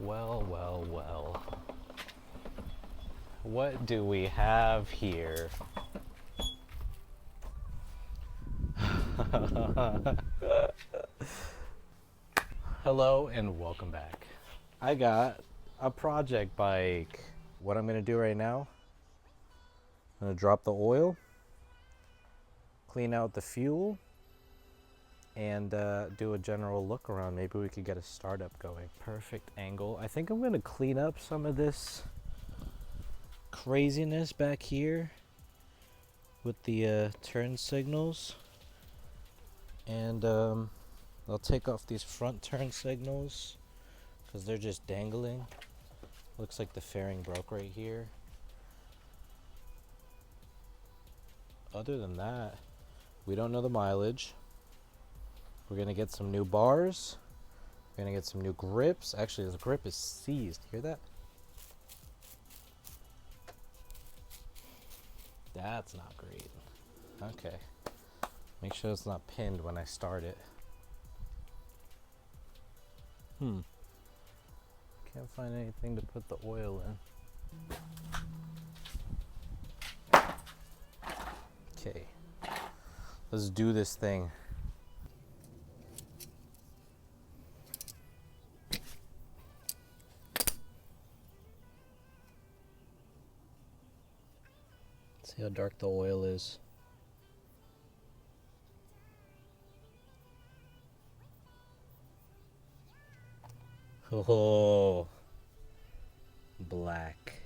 Well, well, well. What do we have here? Hello and welcome back. I got a project bike. What I'm gonna do right now, I'm gonna drop the oil, clean out the fuel, and do a general look around. Maybe we could get a startup going. Perfect angle. I think I'm gonna clean up some of this craziness back here with the turn signals, and I'll take off these front turn signals because they're just dangling. Looks like the fairing broke right here. Other than that, we don't know the mileage. We're gonna get some new bars. We're gonna get some new grips. Actually, this grip is seized. Hear that? That's not great. Okay. Make sure it's not pinned when I start it. Can't find anything to put the oil in. Okay. Let's do this thing. See how dark the oil is. Oh, black.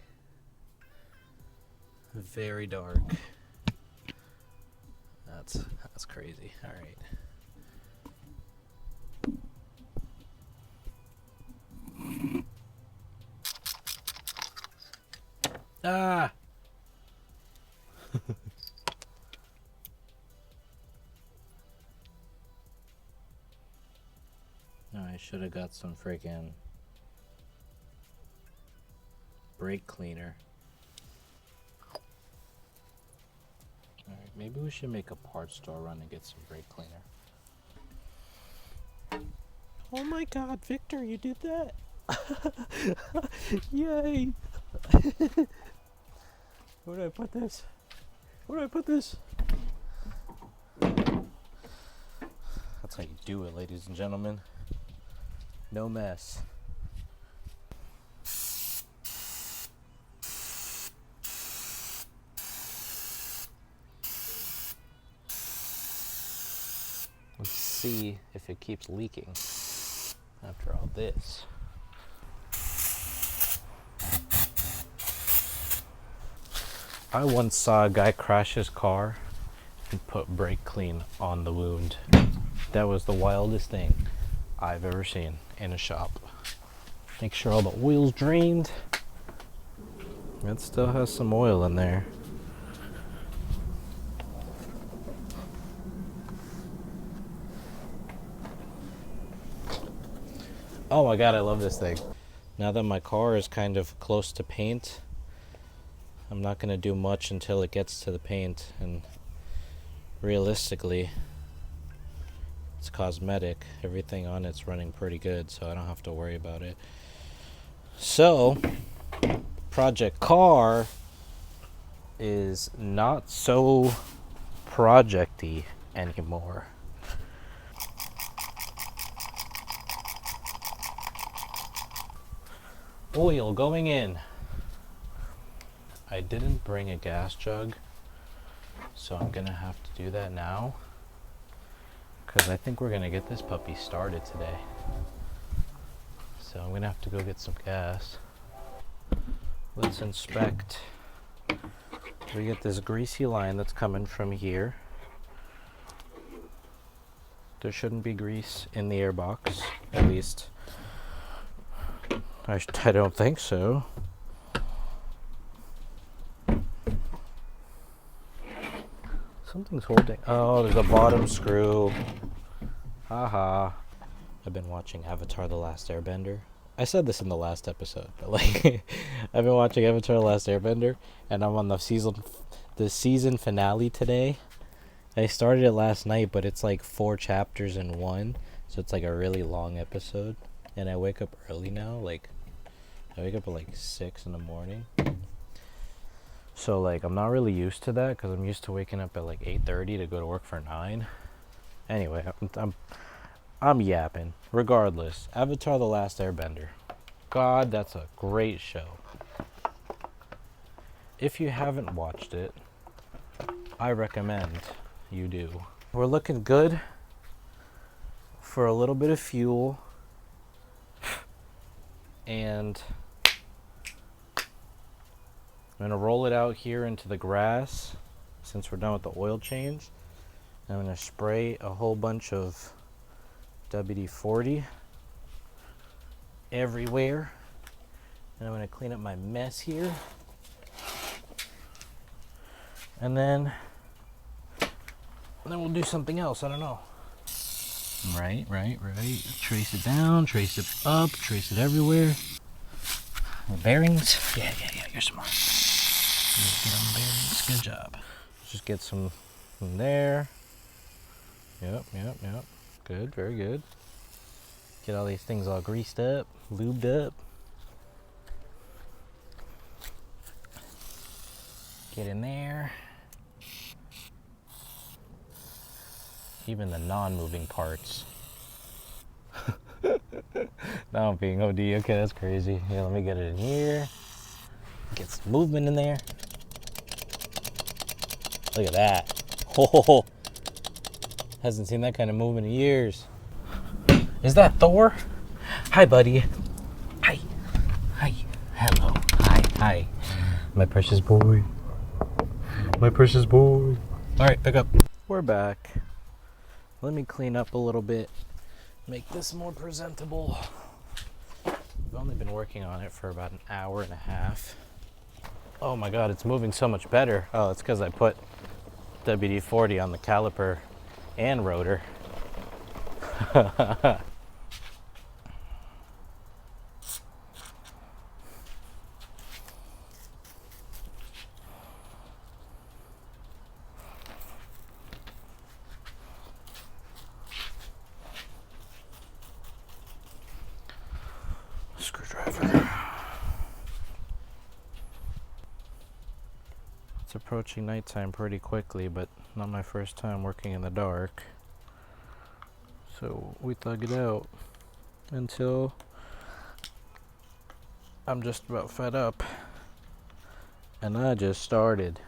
Very dark. That's crazy. All right. Ah. No, I should have got some freaking brake cleaner. Alright, maybe we should make a parts store run and get some brake cleaner. Oh my god, Victor, you did that! Yay! Where do I put this? Where do I put this? That's how you do it, ladies and gentlemen. No mess. Let's see if it keeps leaking after all this. I once saw a guy crash his car and put brake clean on the wound. That was the wildest thing I've ever seen in a shop. Make sure all the oil's drained. It still has some oil in there. Oh my god, I love this thing. Now that my car is kind of close to paint, I'm not going to do much until it gets to the paint, and realistically, it's cosmetic. Everything on it's running pretty good, so I don't have to worry about it. So, Project Car is not so projecty anymore. Oil going in. I didn't bring a gas jug, so I'm gonna have to do that now, because I think we're gonna get this puppy started today. So I'm gonna have to go get some gas. Let's inspect. We get this greasy line that's coming from here. There shouldn't be grease in the airbox, at least I don't think so. Something's holding. Oh, there's a bottom screw. Haha. I've been watching Avatar: The Last Airbender. I said this in the last episode, but like, I've been watching Avatar: The Last Airbender, and I'm on the season finale today. I started it last night, but it's like 4 chapters in one, so it's like a really long episode. And I wake up early now, like I wake up at like 6 in the morning. So like I'm not really used to that because I'm used to waking up at like 8:30 to go to work for 9. Anyway, I'm yapping. Regardless, Avatar: The Last Airbender. God, that's a great show. If you haven't watched it, I recommend you do. We're looking good for a little bit of fuel, and I'm gonna roll it out here into the grass since we're done with the oil change. I'm gonna spray a whole bunch of WD-40 everywhere, and I'm gonna clean up my mess here, and then we'll do something else. I don't know. Right. Trace it down, trace it up, trace it everywhere. The bearings. Yeah. You're smart. Get on the bearings. Good job. Just get some from there. Yep. Good. Very good. Get all these things all greased up, lubed up. Get in there. Even the non-moving parts. Now I'm being OD. Okay, that's crazy. Yeah, let me get it in here. Get some movement in there. Look at that. Oh, hasn't seen that kind of movement in years. Is that Thor? Hi, buddy. Hi. Hello. Hi. My precious boy. All right, pick up. We're back. Let me clean up a little bit. Make this more presentable. I've only been working on it for about an hour and a half. Oh my God, it's moving so much better. Oh, it's because I put WD-40 on the caliper and rotor. Screwdriver. It's approaching nighttime pretty quickly, but not my first time working in the dark. So we thug it out until I'm just about fed up. And I just started.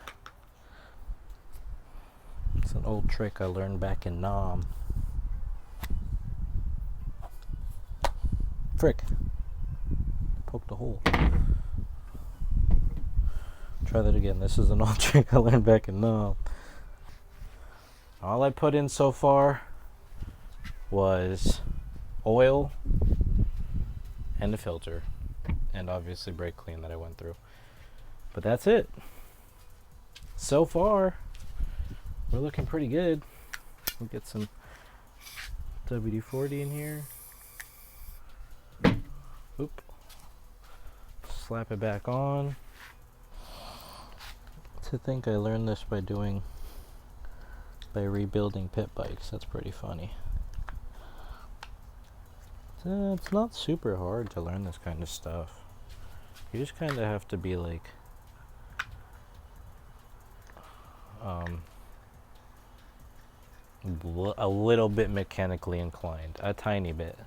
It's an old trick I learned back in Nam. Frick. Poked a hole. Try that again. This is an old trick I learned back in Nam. All I put in so far was oil and a filter, and obviously brake clean that I went through. But that's it. So far, we're looking pretty good. We'll get some WD-40 in here. Oop. Slap it back on. To think I learned this by rebuilding pit bikes. That's pretty funny. It's not super hard to learn this kind of stuff. You just kind of have to be like a little bit mechanically inclined, a tiny bit.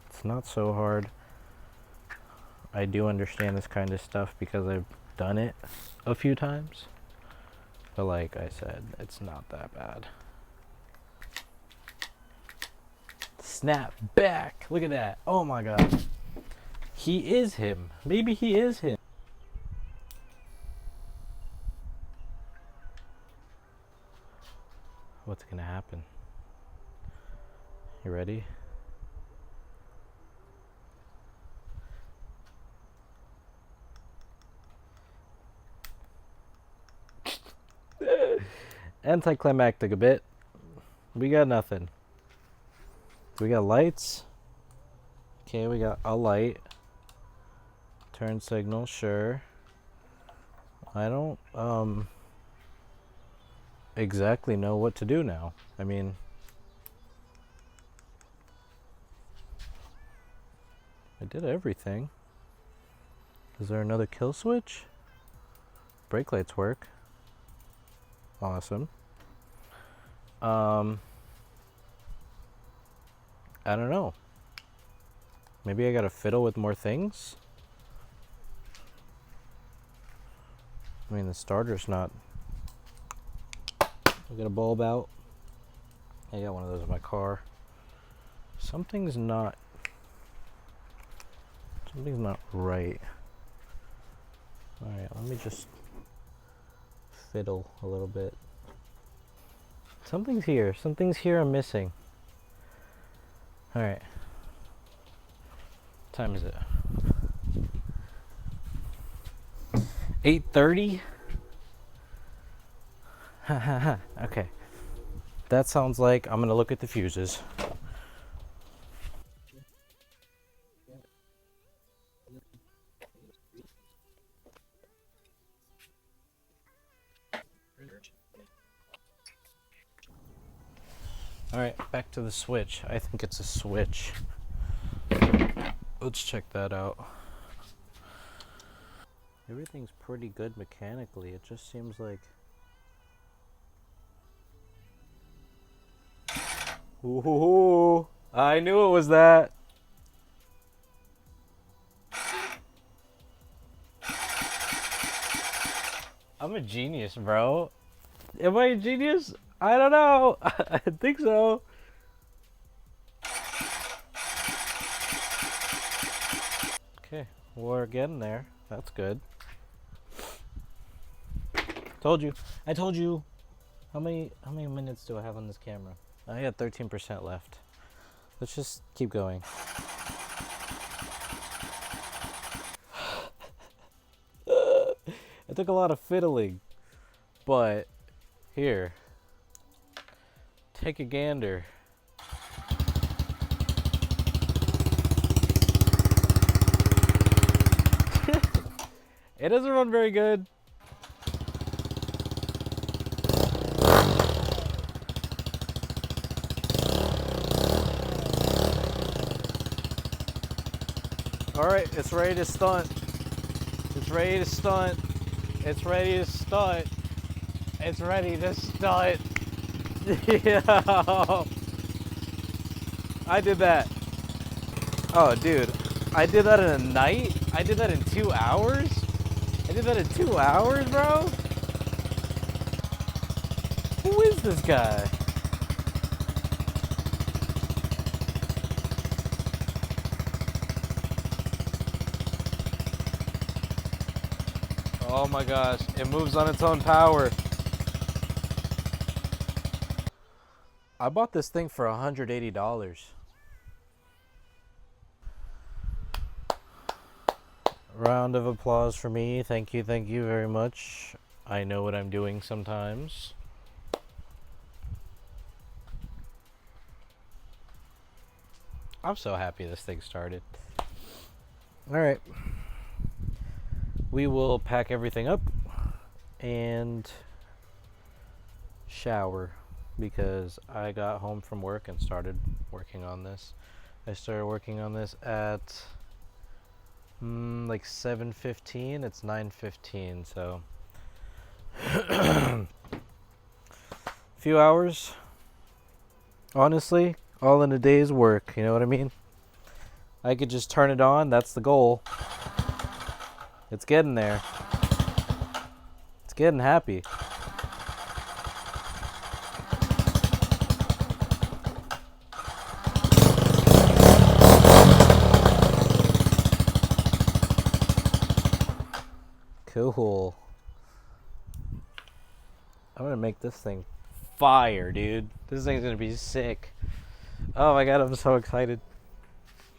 It's not so hard. I do understand this kind of stuff because I've done it a few times. But like I said, it's not that bad. Snap back. Look at that. Oh my God. He is him. Maybe he is him. What's gonna happen? You ready? Anticlimactic a bit. We got nothing. We got lights. Okay, we got a light. Turn signal, sure. I don't exactly know what to do now. I mean, did everything. Is there another kill switch? Brake lights work. Awesome. I don't know. Maybe I gotta fiddle with more things? I mean, the starter's not... I got a bulb out. I got one of those in my car. Something's not right. Alright, let me just fiddle a little bit. Something's here. Something's here I'm missing. Alright. What time is it? 8:30? Okay. That sounds like I'm gonna look at the fuses. Alright, back to the switch. I think it's a switch. Let's check that out. Everything's pretty good mechanically. It just seems like... Ooh, I knew it was that. I'm a genius, bro. Am I a genius? I don't know. I think so. Okay, we're getting there. That's good. Told you. I told you. How many minutes do I have on this camera? I got 13% left. Let's just keep going. It took a lot of fiddling, but here, take a gander. It doesn't run very good. Alright, it's ready to stunt. It's ready to stunt. It's ready to stunt. It's ready to stunt. Yeah. I did that. Oh, dude. I did that in a night? I did that in 2 hours? I did that in 2 hours, bro? Who is this guy? Oh my gosh, it moves on its own power. I bought this thing for $180. Round of applause for me. Thank you very much. I know what I'm doing sometimes. I'm so happy this thing started. Alright. We will pack everything up and shower because I got home from work and started working on this. I started working on this at like 7:15. It's 9:15, so few hours. Honestly, all in a day's work, you know what I mean? I could just turn it on, that's the goal. It's getting there. It's getting happy. Cool. I'm gonna make this thing fire, dude. This thing's gonna be sick. Oh my god, I'm so excited.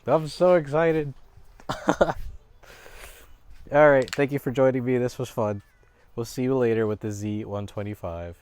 I'm so excited. Alright, thank you for joining me. This was fun. We'll see you later with the Z125.